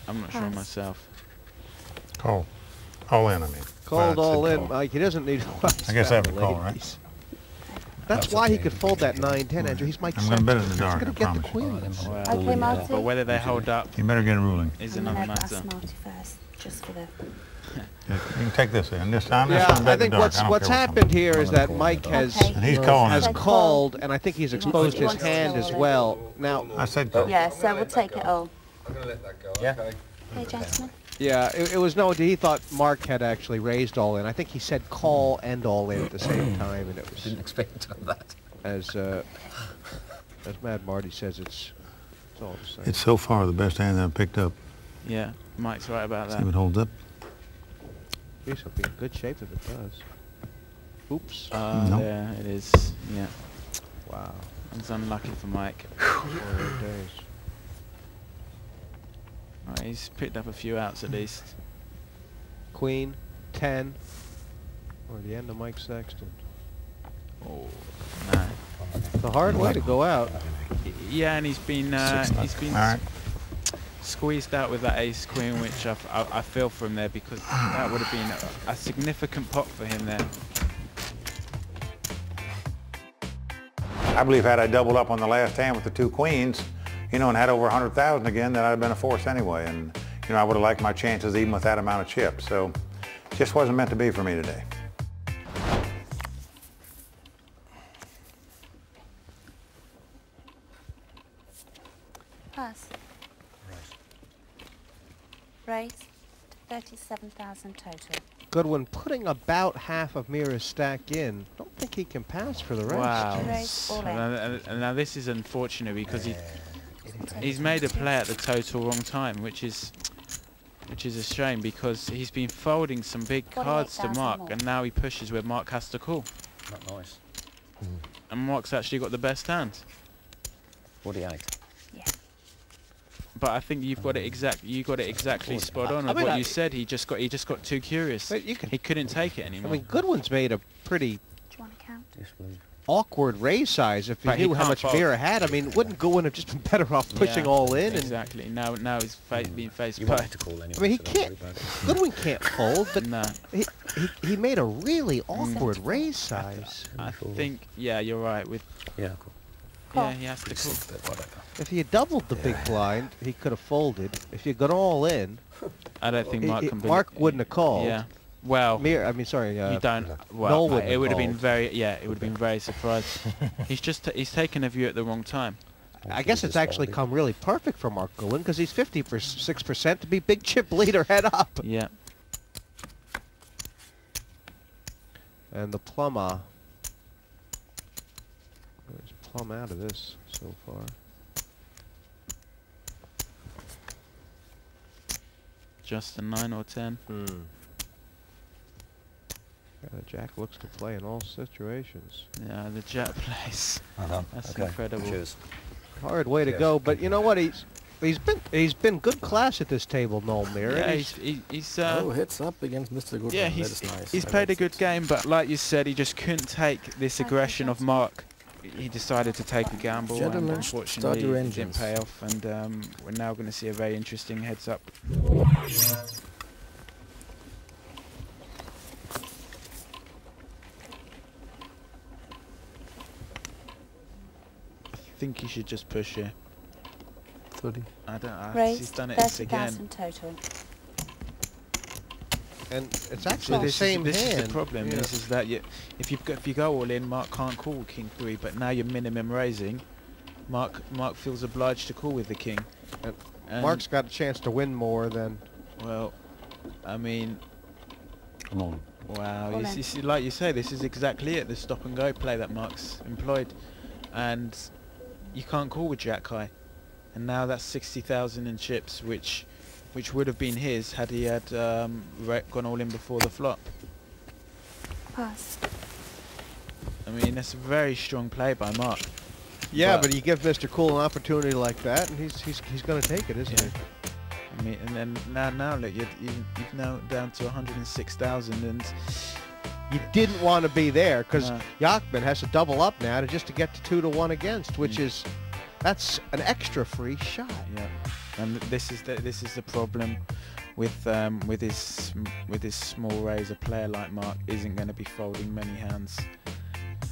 I'm not sure myself. Call. All in, I mean. Called Well, I all said in, call. Mike. He doesn't need to watch I guess I have a that, call, ladies. right? That's why he could fold that 9-10, Andrew. He's Mike I'm going to bet in the He's dark, going I to get the promise you. queens. Well, Okay, Marty. but whether they hold up You better get a ruling. is I'm another gonna matter. ask Marty first, just for the... You can take this in. This time, Yeah, I'm I betting think the dark. I don't what's care happened comes. here is that Mike has Okay. And he's calling has it. called, and I think he's exposed his wants to hand call as it. well. Now, I said call. Yeah, so we'll take it all. I'm going to let that go, Yeah. okay? Okay, gentlemen. yeah, it was no. He thought Mark had actually raised all in. I think he said call and all in at the same time, and it was Didn't expect to have that. as Mad Marty says, it's all the same. It's so far the best hand that I've picked up. Yeah, Mike's right about See that. if it holds up. Geez, it'll be in good shape if it does. Oops. No. There it is. Yeah, Wow. it's unlucky for Mike. 4 days. Right, he's picked up a few outs at least. Queen, 10, or the end of Mike Sexton. Oh, no. It's a hard way to go out. Yeah, and he's been All right. squeezed out with that ace queen, which I feel for him there, because that would have been a significant pot for him there. I believe had I doubled up on the last hand with the 2 queens, you know, and had over 100,000 again, then I'd have been a force anyway. And, you know, I would have liked my chances even with that amount of chips. So, just wasn't meant to be for me today. Pass. Raise. 37,000 total. Goodwin putting about half of Mira's stack in. Don't think he can pass for the rest. Wow. Raise all in. And now this is unfortunate because he's made a play at the total wrong time, which is a shame, because he's been folding some big cards to 48,000 Mark, more. and now he pushes where Mark has to call, Not nice. and Mark's actually got the best hand. 48. Yeah. But I think you've got it exactly spot on. I Of mean, what you said, he just got too curious. But you can- He couldn't take it I anymore. mean, Goodwin's made a pretty Do you want to count? Yes, please. awkward raise size. If he But he knew how can't much fold. Mira had, I mean, wouldn't Goodwin have just been better off pushing Yeah, all in? And exactly. Now he's being faced You by. won't have to call anyway. I mean, he so don't can't. worry about it. Goodwin can't fold, but No, he made a really awkward raise size. I think you're right. With Yeah, cool. yeah, he has to call. If he had doubled the big blind, he could have folded. If you'd gone all in, I don't think Mark can. Mark wouldn't have called. Yeah. Well, Mira, I mean, sorry. you don't. Well, Noel wouldn't it have would have been called. very. Yeah, it would have been very surprised. He's taken a view at the wrong time. I guess it's actually come really perfect for Mark Goodwin because he's 56% to be big chip leader head up. Yeah. And the plumber. There's plum out of this so far. Just a 9 or 10. Yeah, the jack looks to play in all situations. Yeah, the jack plays. That's Okay. incredible. Cheers. Hard way to go, but you know what? He's been good class at this table, Noel Mira. Yeah, He's- he's Oh, hits up against Mr. Goodwin. yeah, that he's is nice. he's I played a like good it. game, but like you said, he just couldn't take this Okay, aggression of gentlemen. Mark. He decided to take a gamble, and Gentlemen, start unfortunately your it didn't engines. pay off. And we're now going to see a very interesting heads up. I think he should just push here. 30. I don't. He's Raise. done it again. 30,000 total. and it's actually the same this hand. is the problem. Yeah. Is that if you go all in, Mark can't call King 3, but now you're minimum raising. Mark feels obliged to call with the King. And Mark's got a chance to win more than. well, I mean, Come on. wow. All You in. see, like you say, this is exactly it. The stop and go play that Mark's employed, and you can't call with Jack High, and now that's 60,000 in chips, which would have been his had he had gone all in before the flop. Pass. I mean, that's a very strong play by Mark. Yeah, But- but you give Mr. Cool an opportunity like that, and he's going to take it, isn't Yeah. I mean, and then now look, you've now down to 106,000, and he? You didn't want to be there because No. Yachman has to double up now to get to 2-1 against, which is that's an extra free shot. yeah. And this is the problem with his small raise. A player like Mark isn't going to be folding many hands,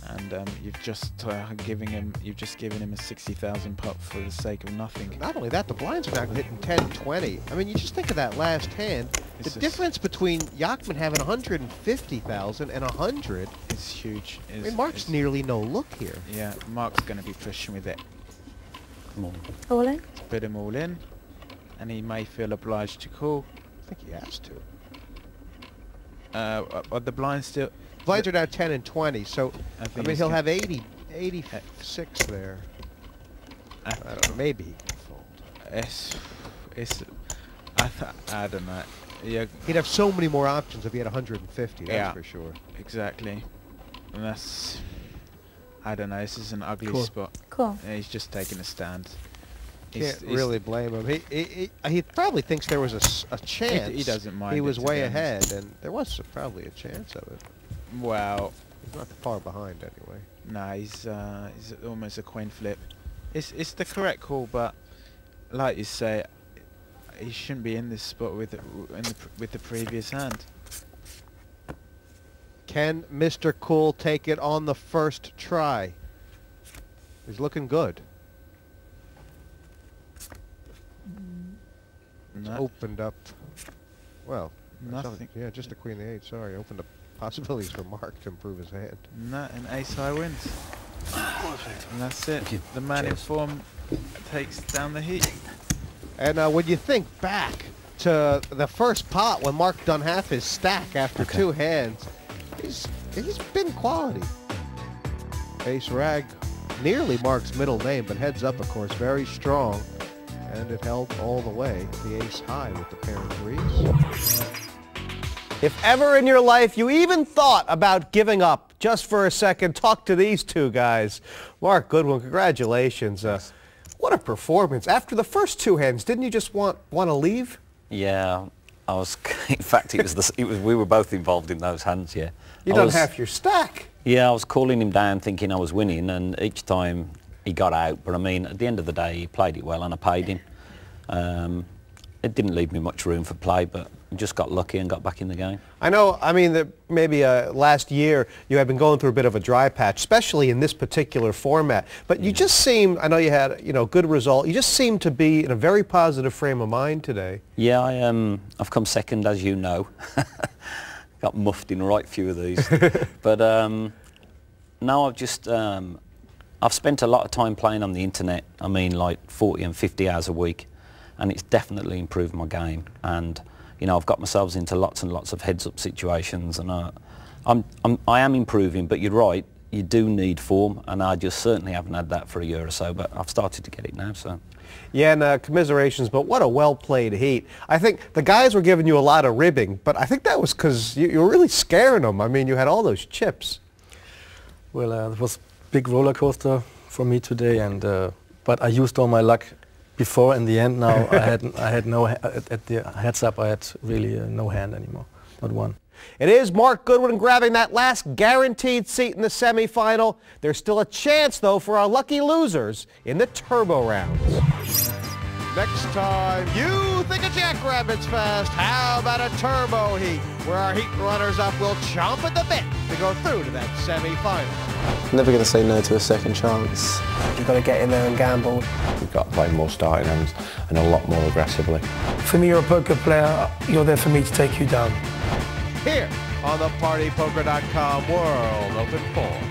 and you've just given him a 60,000 pot for the sake of nothing. Not only that, the blinds are now hitting 10, 20. I mean, you just think of that last hand. The difference between Yachman having 150,000 and 100 is huge. I mean, Mark's nearly no look here. Yeah, Mark's going to be pushing with it. Come on. All in? Put him all in, and he may feel obliged to call. I think he has to. Are the blinds still? Blinds are now 10 and 20, so I mean, he'll have 86 there. I don't know, maybe he can fold. I don't know. Yeah, he'd have so many more options if he had 150, that's yeah, for sure. Exactly. And that's, I don't know, this is an ugly spot. Cool. Yeah, he's just taking a stand. Can't really blame him. He probably thinks there was a chance. He doesn't mind. He was it, way ahead, and there was probably a chance of it. Well, he's not far behind anyway. Nah, he's almost a coin flip. It's the correct call, but like you say, he shouldn't be in this spot with the previous hand. Can Mr. Cool take it on the first try? He's looking good. It's opened up. Well, nothing. Yeah, just the queen, the 8. Sorry, opened up possibilities for Mark to improve his hand. Nah, an ace high wins. And that's it. The man in form takes down the heat. And when you think back to the first pot when Mark done half his stack after 2 hands, he's been quality. Ace Rag, nearly Mark's middle name, but heads up, of course, very strong. And it held all the way. The ace high with the pair of 3s. If ever in your life you even thought about giving up just for a second, talk to these two guys. Mark Goodwin, congratulations. What a performance. After the first 2 hands, didn't you just want to leave? Yeah, I was. In fact, we were both involved in those hands. Yeah. You done half your stack. Yeah, I was calling him down, thinking I was winning, and each time he got out. But I mean, at the end of the day, he played it well, and I paid him. It didn't leave me much room for play, but I just got lucky and got back in the game. I know, I mean, maybe last year you had been going through a bit of a dry patch, especially in this particular format. But you just seem, I know you had, good result. You just seem to be in a very positive frame of mind today. Yeah, I've come second, as you know. Got muffed in a right few of these. But now I've just, I've spent a lot of time playing on the internet. I mean, like 40 and 50 hours a week. And it's definitely improved my game, and I've got myself into lots and lots of heads-up situations, and I am improving. But you're right, you do need form, and I just certainly haven't had that for a year or so. But I've started to get it now. So yeah, and commiserations. But what a well-played heat! I think the guys were giving you a lot of ribbing, but I think that was because you were really scaring them. I mean, you had all those chips. Well, it was a big roller coaster for me today, and but I used all my luck. Before, in the end, now I had no at the heads up. I had really no hand anymore, not one. It is Mark Goodwin grabbing that last guaranteed seat in the semifinal. There's still a chance, though, for our lucky losers in the turbo rounds. Next time, you think a Jackrabbits Fest, how about a turbo heat, where our heat runners-up will chomp at the bit to go through to that semi-final. Never going to say no to a second chance. You've got to get in there and gamble. You've got to play more starting hands and a lot more aggressively. For me, you're a poker player. You're there for me to take you down. Here on the PartyPoker.com World Open Forum.